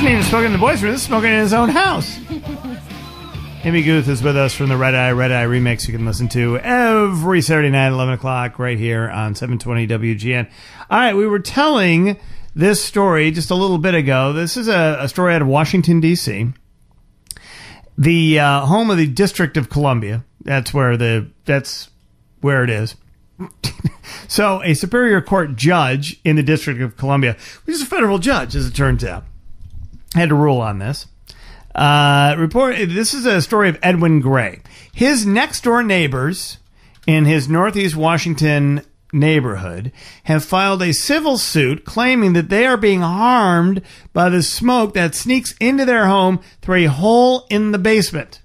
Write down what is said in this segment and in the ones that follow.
isn't even smoking in the boys' room. This is smoking in his own house. Amy Guth is with us from the Red Eye Remix. You can listen to every Saturday night at 11 o'clock right here on 720 WGN. All right, we were telling this story just a little bit ago. This is a story out of Washington, D.C., the home of the District of Columbia. That's where it is. So a Superior Court judge in the District of Columbia, which is a federal judge, as it turns out, had to rule on this. This is a story of Edwin Gray. His next-door neighbors in his Northeast Washington neighborhood have filed a civil suit claiming that they are being harmed by the smoke that sneaks into their home through a hole in the basement.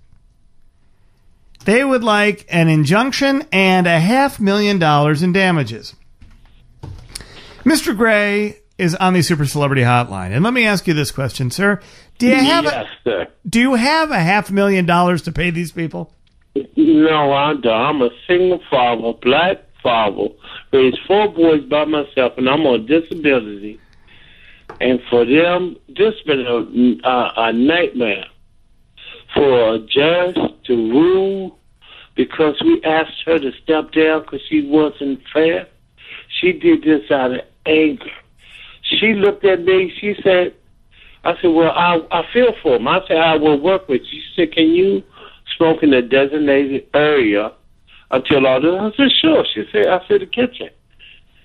They would like an injunction and $500,000 in damages. Mr. Gray is on the Super Celebrity Hotline. And let me ask you this question, sir. Do you have $500,000 to pay these people? No, I don't. I'm a single father, black father, raised 4 boys by myself, and I'm on disability. And for them, this has been a nightmare for a judge to rule because we asked her to step down because she wasn't fair. She did this out of anger. She looked at me. She said, I said, well, I feel for him. I said, I will work with you. She said, can you smoke in a designated area until all this? I said, sure. She said, I said, the kitchen.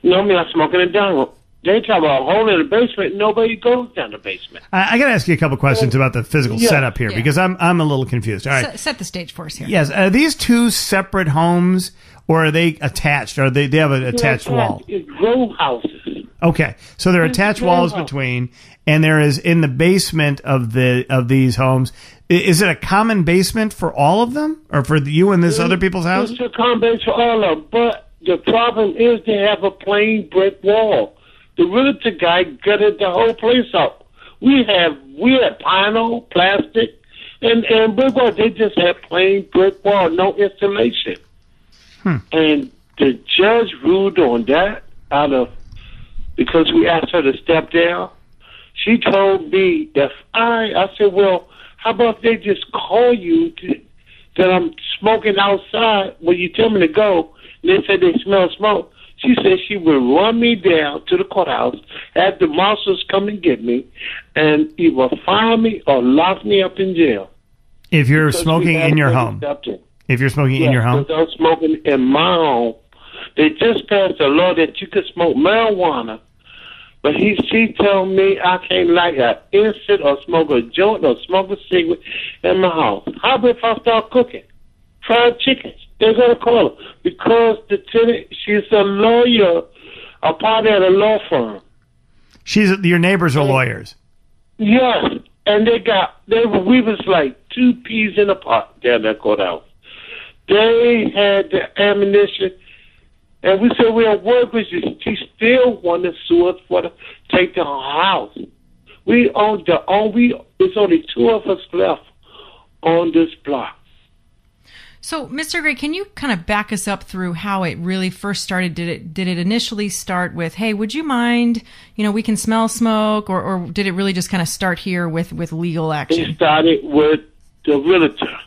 You know me, I smoke in the dining room. They talk about a hole in the basement. Nobody goes down the basement. I got to ask you a couple questions about the physical setup here because I'm a little confused. All right, set the stage for us here. Yes, are these two separate homes or are they attached? Or they have an attached wall? It's row houses. Okay, so there are attached walls between, and there is in the basement of these homes. Is it a common basement for all of them, or for you and this other people's houses? It's a common basement for all of them, but the problem is they have a plain brick wall. The realtor guy gutted the whole place up. We had vinyl, plastic, and brick wall. They just had plain brick wall, no installation. And the judge ruled on that because we asked her to step down. She told me that I said, well, how about they just call you that I'm smoking outside when you tell me to go? And they said they smell smoke. She said she would run me down to the courthouse, have the marshals come and get me, and either fine me or lock me up in jail. If you're smoking in your home. If you're smoking in your home? Because I'm smoking in my home. They just passed a law that you could smoke marijuana, but she told me I can't light an instant or smoke a joint or smoke a cigarette in my house. How about if I start cooking fried chickens? They're going to call her because the tenant, she's a lawyer, a part of a law firm. Your neighbors are lawyers. Yes, and we was like 2 peas in a pot down that courthouse. They had the ammunition, and we said we'll work with you. She still wanted to sue us for take the house. It's only 2 of us left on this block. So, Mr. Gray, can you kind of back us up through how it really first started? Did it initially start with, hey, would you mind, we can smell smoke, or did it really just kind of start here with legal action? It started with the realtor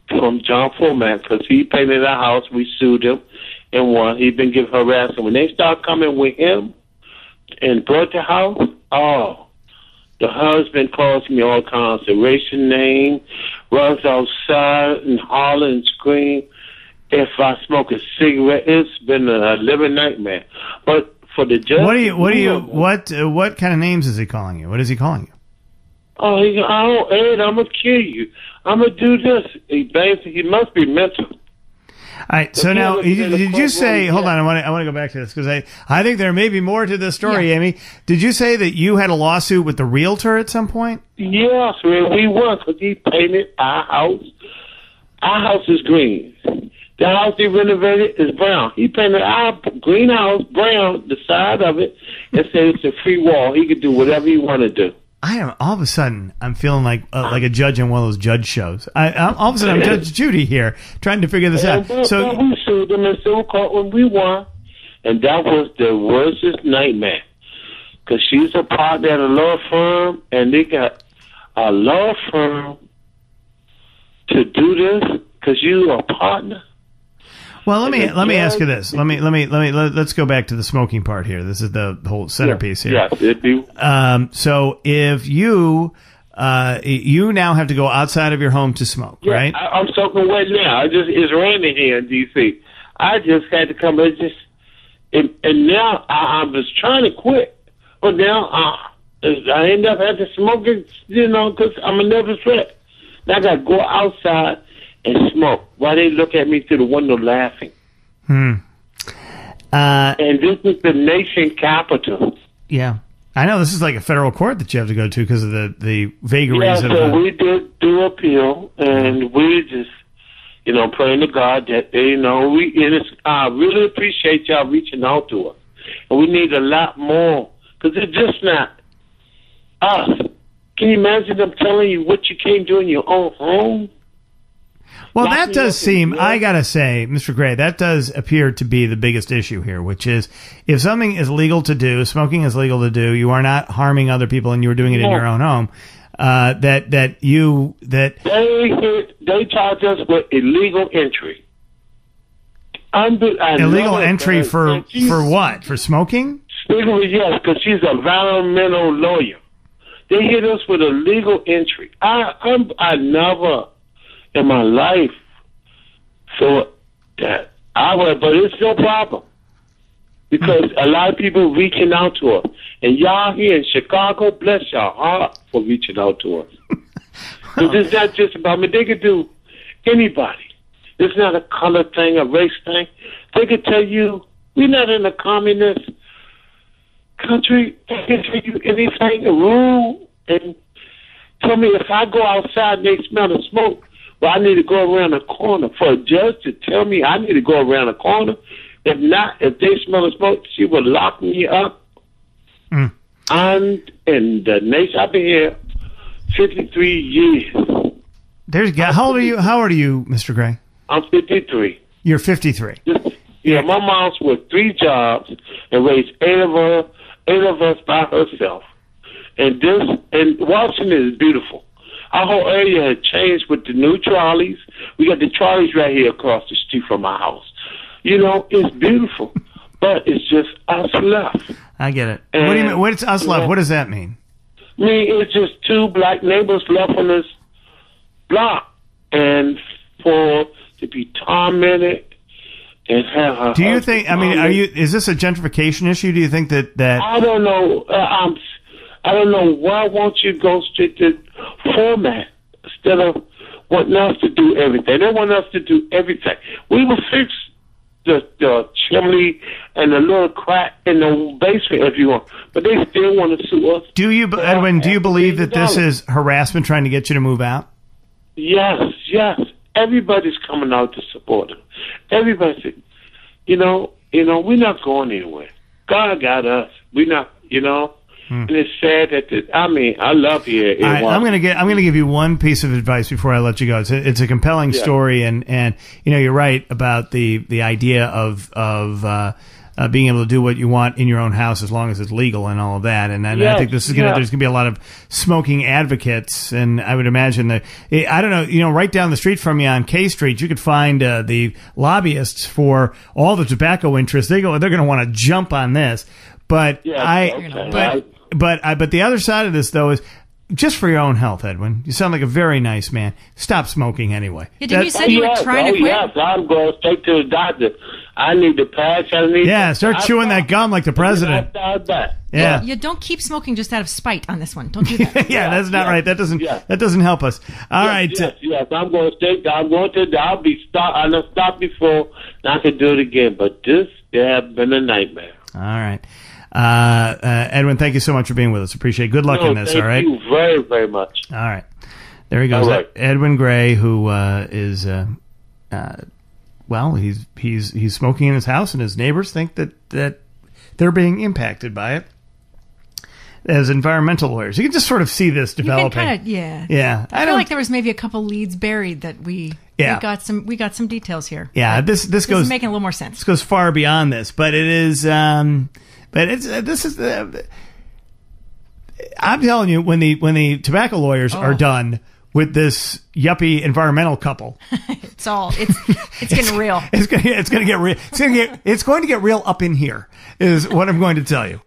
from John Foreman because he painted our house. We sued him and won. He'd been given harassment. When they started coming with him and brought the house, the husband calls me all kinds of racial name, runs outside and holler and scream. If I smoke a cigarette, it's been a living nightmare. But for the judge, what kind of names is he calling you? What is he calling you? Oh, Ed, I'm gonna kill you. I'm gonna do this. He must be mental. All right. So now, did you say? Hold on. I want to go back to this because I think there may be more to this story, Amy. Did you say that you had a lawsuit with the realtor at some point? Yes, we won because he painted our house. Our house is green. The house he renovated is brown. He painted our greenhouse brown, the side of it, and said it's a free wall. He could do whatever he wanted to do. All of a sudden, I'm feeling like a judge on one of those judge shows. All of a sudden, I'm Judge Judy here, trying to figure this out. So we sued them in civil court when we won, and that was the worstest nightmare. Because she's a partner at a law firm, and they got a law firm to do this because you are a partner? Well, let me ask you this. Let's go back to the smoking part here. This is the whole centerpiece here. Yes, it'd be. So if you now have to go outside of your home to smoke, right? I'm soaking wet now. It's raining here in D.C. I just had to come and and now I was trying to quit, but now I end up having to smoke it, because I'm a nervous wreck. Now I got to go outside and smoke while they look at me through the window laughing. And this is the nation capital. Yeah. I know this is like a federal court that you have to go to because of the vagaries of so we did do appeal, and we just, praying to God that, I really appreciate y'all reaching out to us. And we need a lot more, because it's just not us. Can you imagine them telling you what you can't do in your own home? Well, that does seem, I got to say, Mr. Gray, that does appear to be the biggest issue here, which is if something is legal to do, smoking is legal to do, you are not harming other people and you are doing it in your own home, They charge us with illegal entry. Illegal entry for what? For smoking? Yes, because she's an environmental lawyer. They hit us with illegal entry. I never in my life thought that but it's no problem because a lot of people reaching out to us, and y'all here in Chicago, bless your heart for reaching out to us. Because it's not just about me. They could do anybody. It's not a color thing, a race thing. They could tell you we're not in a communist country. They can tell you anything, a rule, and tell me if I go outside and they smell the smoke, well, I need to go around the corner. For a judge to tell me I need to go around the corner, if not, if they smell the smoke, she will lock me up. And in the nation, I've been here 53 years. How old are you? How old are you, Mr. Gray? I'm 53. You're 53. Yeah, my mom's worked 3 jobs and raised 8 of us by herself. And Washington is beautiful. Our whole area has changed with the new trolleys. We got the trolleys right here across the street from my house. It's beautiful, but it's just us left. I get it. What do you mean? What's us left? What does that mean? It's just 2 black neighbors left on this block, and for to be tormented and have. Do you think? Is this a gentrification issue? Do you think that? I don't know. I don't know why won't you go straight to format instead of wanting us to do everything. They want us to do everything. We will fix the chimney and the little crack in the basement if you want, but they still want to sue us. Edwin, do you believe that this is harassment trying to get you to move out? Yes. Everybody's coming out to support them. Everybody, we're not going anywhere. God got us. We're not, And it's sad that I love here. I'm going to give you one piece of advice before I let you go. It's a compelling story, and you're right about the idea of being able to do what you want in your own house as long as it's legal and all of that. And I think there's going to be a lot of smoking advocates, and I would imagine that I don't know, right down the street from you on K Street, you could find the lobbyists for all the tobacco interests. They're going to want to jump on this, but But the other side of this, though, is just for your own health, Edwin. You sound like a very nice man. Stop smoking anyway. Yeah, you said you were trying to quit? Yes, I'm going straight to the doctor. I need to pass. Start chewing that gum like the president. Yeah, don't keep smoking just out of spite on this one. Don't do that. That's not right. That doesn't help us. All right. Yes, I'm going straight. I'll stop before, and I can do it again. But this has been a nightmare. All right. Edwin, thank you so much for being with us. Appreciate it. Good luck in this. All right. Thank you very, very much. All right. There he goes. Right. Edwin Gray, who is he's smoking in his house, and his neighbors think that they're being impacted by it. As environmental lawyers, you can just sort of see this developing. Yeah. I feel like there was maybe a couple leads buried that we got some details here. Yeah, this goes making a little more sense. This goes far beyond this, but it is. I'm telling you, when the tobacco lawyers are done with this yuppie environmental couple, it's getting real. It's going to get real. It's going to get real up in here, is what I'm going to tell you.